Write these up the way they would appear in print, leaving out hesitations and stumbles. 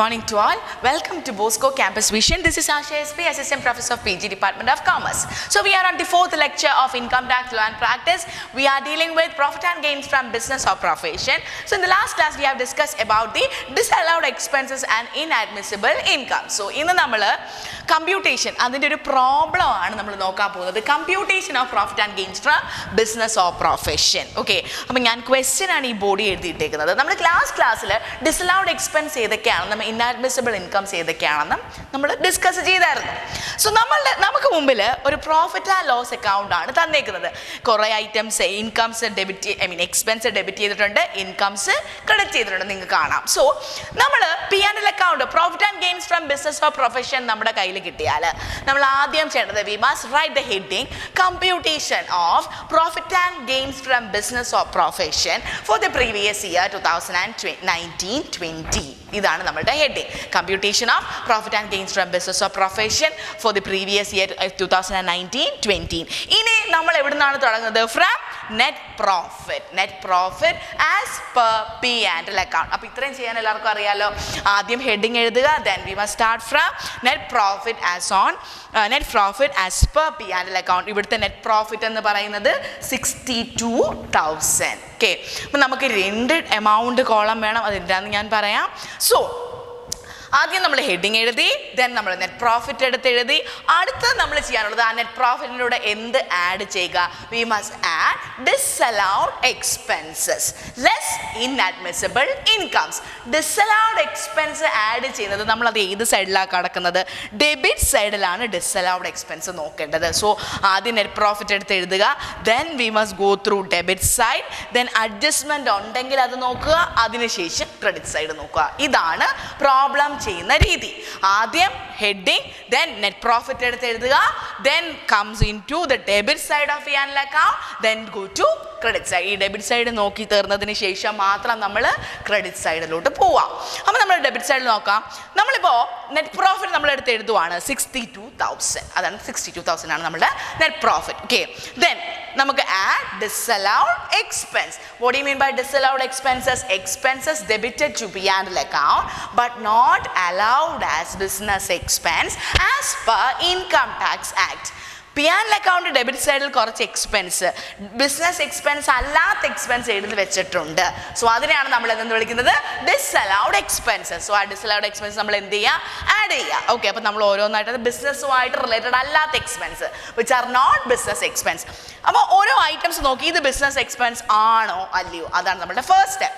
morning to all. Welcome to Bosco Campus Vision. This is Asha SP, Assistant Professor of PG Department of Commerce. So we are on the fourth lecture of Income Tax Law and Practice. We are dealing with profit and gains from business or profession. So in the last class, we have discussed about the disallowed expenses and inadmissible income. So in the computation, and the problem is the computation of profit and gains from business or profession. Okay, I mean, question and body in the class disallowed expense inadmissible income discuss so we profit and loss account items incomes debit expense debit incomes credit so P&L account profit and gains from business or profession we must write the heading computation of profit and gains from business or profession for the previous year 2019-20. This is the heading computation of profit and gains from business or profession for the previous year 2019-20. From net profit as per P&L account. Heading then we must start from net profit as per P&L account. Net profit is 62,000. Okay, we have a amount column. So heading then net profit net profit we must add disallowed expenses less inadmissible incomes. Disallowed expense add debit side disallowed expense so net profit then we must go through debit side, then adjustment credit side idana problem heading then net profit then comes into the debit side of P&L account, then go to credit side. Debit side credit side debit side net profit 62,000 net profit. Okay, then add disallowed expense. What do you mean by disallowed expenses? Expenses debited to P&L account but not allowed as business expense as per Income Tax Act. P&L account debit side expense, business expense expense so disallowed expenses. So disallowed expense add okay, business related expenses which are not business expense. Items the business expense the first step.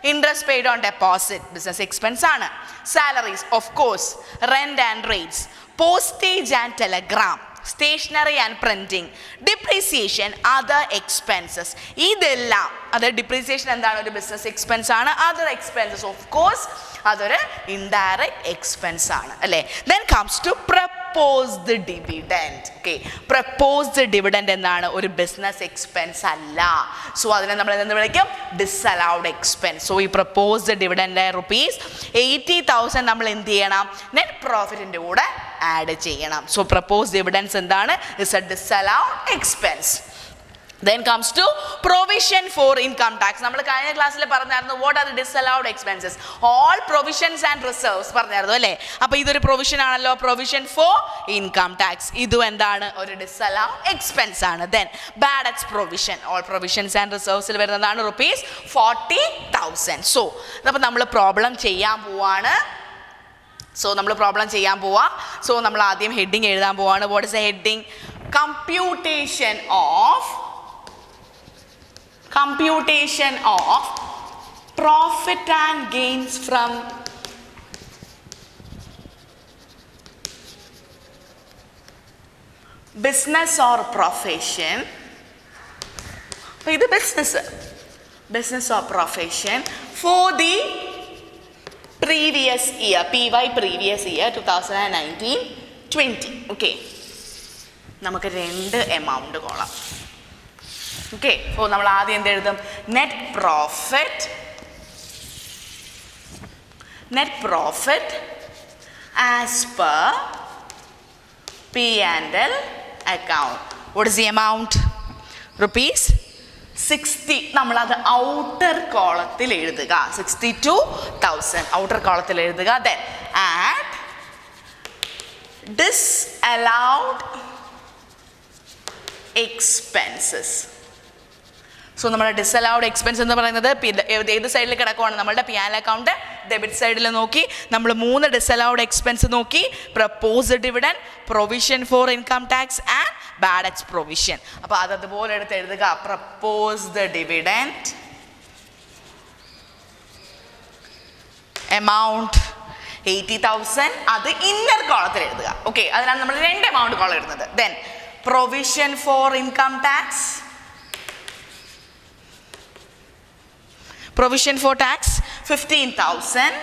Interest paid on deposit, business expense. Salaries, of course. Rent and rates. Postage and telegram. Stationery and printing. Depreciation, other expenses. Other depreciation and business expense. Other expenses, of course. Other indirect expense. Then comes to proposed dividend. Okay, proposed dividend is a business expense. So that's disallowed expense. So we proposed the dividend rupees 80,000 net profit in the add. So proposed dividends is a disallowed expense. Then comes to provision for income tax. We class what are the disallowed expenses? All provisions and reserves. So this is a provision for income tax. This is a disallowed expense. Then bad debts provision. All provisions and reserves rupees 40,000. So we have problem. So we problem. So we have heading. What is the heading? Computation of profit and gains from business or profession. This is business or profession for the previous year, PY previous year 2019-20. Okay. We have two amount. Okay, so we have net profit as per P&L account. What is the amount? Rupees 60 നമ്മളത് outer കോളത്തിൽ എഴുതുക. 62,000 outer കോളത്തിൽ എഴുതുക. Then add disallowed expenses. So നമ്മുടെ disallowed expense എന്ന് പറയുന്നത് ഏത് സൈഡിൽ കിടക്കുവാണ്? നമ്മളുടെ P&L അക്കൗണ്ട് ഡെബിറ്റ് സൈഡിൽ നോക്കി നമ്മൾ 3 ഡിസ്അലൗഡ് എക്സ്പെൻസ് നോക്കി. Proposed dividend, provision four income tax and bad ex provision. അപ്പോൾ അതുപോലെ എടുത്ത് എഴുതുക. പ്രപ്പോസ്ഡ് ഡിവിഡൻഡ് എമൗണ്ട് 80,000, അത് ഇന്നർ കോളത്തിൽ എഴുതുക. ഓക്കെ, അതിനാണ് നമ്മൾ 2 എമൗണ്ട് കോളം എഴുതുന്നത്. Then provision for income tax, provision for tax 15,000.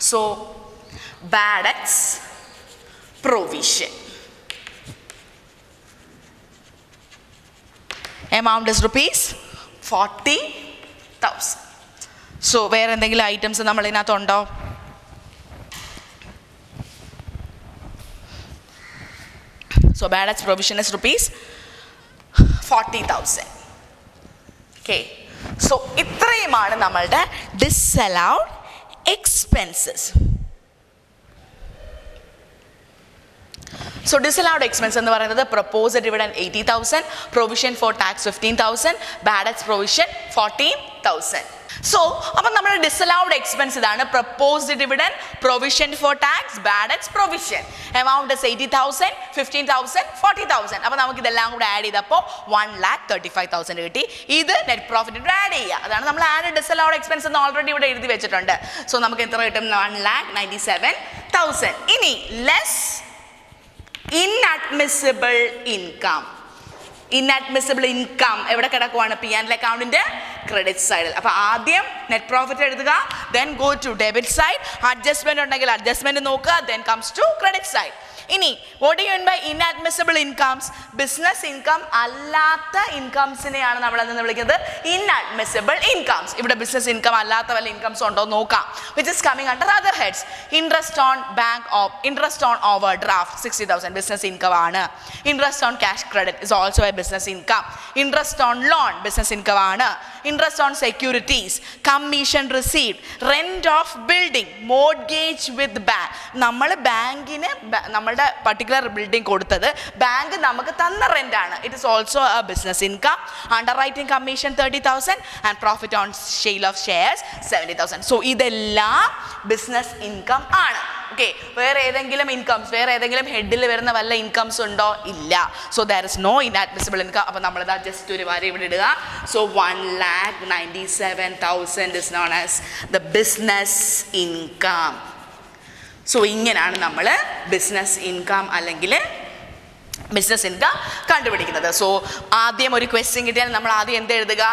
So bad X provision amount is rupees 40,000. So വേറെ എന്തെങ്കിലും ഐറ്റംസ് നമ്മൾ ഇതിനകത്തുണ്ടോ? So bad X provision is rupees 40,000. Okay. So ഇത്രയുമാണ് നമ്മളുടെ ഡിസ്അലൗഡ് എക്സ്പെൻസസ്. സോ ഡിസ്അലൗഡ് എക്സ്പെൻസ് എന്ന് പറയുന്നത് proposed dividend 80,000, provision for tax 15,000, bad ex provision 14,000. So അപ്പം നമ്മുടെ disallowed expense ഇതാണ്. Proposed dividend, provision for tax, bad ex provision. Amount 80,000, 15,000, 40,000. അപ്പോൾ നമുക്ക് ഇതെല്ലാം കൂടെ ആഡ് ചെയ്തപ്പോൾ 1,35,000 കിട്ടി. ഇത് നെറ്റ് പ്രോഫിറ്റ് ആഡ് ചെയ്യുക. അതാണ് നമ്മൾ ആഡ് ഡിസ്അലൗഡ് എക്സ്പെൻസ് എന്ന് ഓൾറെഡി ഇവിടെ എഴുതി വെച്ചിട്ടുണ്ട്. സോ നമുക്ക് എത്ര കിട്ടും? 1,97,000. ഇനി less inadmissible income. Inadmissible income എവിടെ കിടക്കുവാണ്? P&L അക്കൗണ്ടിന്റെ ക്രെഡിറ്റ് സൈഡിൽ. അപ്പോൾ ആദ്യം നെറ്റ് പ്രോഫിറ്റ് എഴുതുക, then go to debit side. Adjustment ഉണ്ടെങ്കിൽ അഡ്ജസ്റ്റ്മെന്റ് നോക്കുക, then comes to credit side. ഇനി what do you mean by inadmissible incomes? Business income അല്ലാത്ത ഇൻകംസിനെയാണ് നമ്മൾ എന്ന് വിളിക്കുന്നത് ഇൻഅഡ്മിസിബിൾ ഇൻകംസ്. ഇവിടെ ബിസിനസ് ഇൻകം അല്ലാത്ത വല്ല ഇൻകംസ് ഉണ്ടോ നോക്കാം. Which is coming under other heads. Interest on bank of interest on overdraft 60,000 business income ആണ്. Interest on cash credit is also a business income. Interest on loan business income ആണ്. Interest on securities, commission received, rent of building, mortgage with bank. നമ്മൾ ബാങ്കിന് നമ്മളുടെ particular building കൊടുത്തത് bank നമുക്ക് തന്ന rent ആണ്. It is also a business income. Under writing commission 30,000 and profit on sale of shares 70,000. So ഇതെല്ലാം business income ആണ്. Okay, വേറെ ഏതെങ്കിലും ഇൻകംസ്, വേറെ ഏതെങ്കിലും ഹെഡിൽ വരുന്ന വല്ല ഇൻകംസ് ഉണ്ടോ? ഇല്ല. So there is no inadmissible income. അപ്പോൾ നമ്മളിതാ ജസ്റ്റ് ഒരു വര ഇവിടെ ഇടുക. So 1,97,000 is known as the business income. So ഇങ്ങനെയാണ് നമ്മൾ ബിസിനസ് ഇൻകം അല്ലെങ്കിൽ ബിസിനസ് ഇൻകം കണ്ടുപിടിക്കുന്നത്. സോ ആദ്യം ഒരു ക്വസ്റ്റ്യൻ കിട്ടിയാൽ നമ്മൾ ആദ്യം എന്ത് എഴുതുക?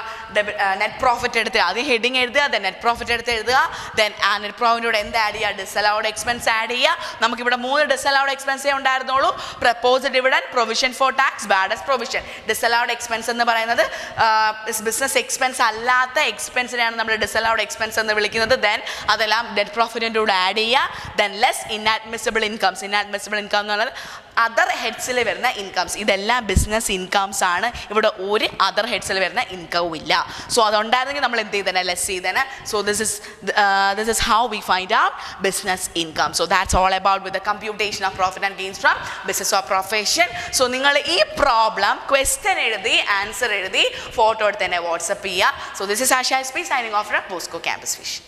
നെറ്റ് പ്രോഫിറ്റ് എടുത്ത് ആദ്യം ഹെഡിങ് എഴുതുക, ദെൻ നെറ്റ് പ്രോഫിറ്റ് എടുത്ത് എഴുതുക, ദെൻ ആ നെറ്റ് പ്രോഫിറ്റിലൂടെ എന്ത് ആഡ് ചെയ്യുക? ഡിസ്അലൗഡ് എക്സ്പെൻസ് ആഡ് ചെയ്യുക. നമുക്കിവിടെ 3 ഡിസ്അലൗഡ് എക്സ്പെൻസേ ഉണ്ടായിരുന്നുള്ളൂ. Proposed dividend, provision for tax, bad ex provision. Disallowed expense എന്ന് പറയുന്നത് ബിസിനസ് എക്സ്പെൻസ് അല്ലാത്ത എക്സ്പെൻസിനെയാണ് നമ്മൾ ഡിസ്അലൗഡ് എക്സ്പെൻസ് എന്ന് വിളിക്കുന്നത്. ദെൻ അതെല്ലാം നെറ്റ് പ്രോഫിറ്റിൻ്റെ കൂടെ ആഡ് ചെയ്യുക. Then less inadmissible incomes. Inadmissible income എന്ന് പറയുന്നത് അതർ ഹെഡ്സിൽ വരുന്ന ഇൻകംസ്. ഇതെല്ലാം ബിസിനസ് ഇൻകംസ് ആണ്. ഇവിടെ ഒരു അതർ ഹെഡ്സിൽ വരുന്ന ഇൻകവും ഇല്ല. സോ അതുണ്ടായിരുന്നെങ്കിൽ നമ്മൾ എന്ത് ചെയ്തേനെ? ലെസ് ചെയ്തേനെ. So this is how we find out business income. So that's all about with the computation of profit and gains from business of profession. So നിങ്ങൾ ഈ പ്രോബ്ലം ക്വസ്റ്റ്യൻ എഴുതി ആൻസർ എഴുതി ഫോട്ടോ എടുത്ത് തന്നെ വാട്സപ്പ് ചെയ്യുക. So this is Asha SP signing off from Bosco campus vision.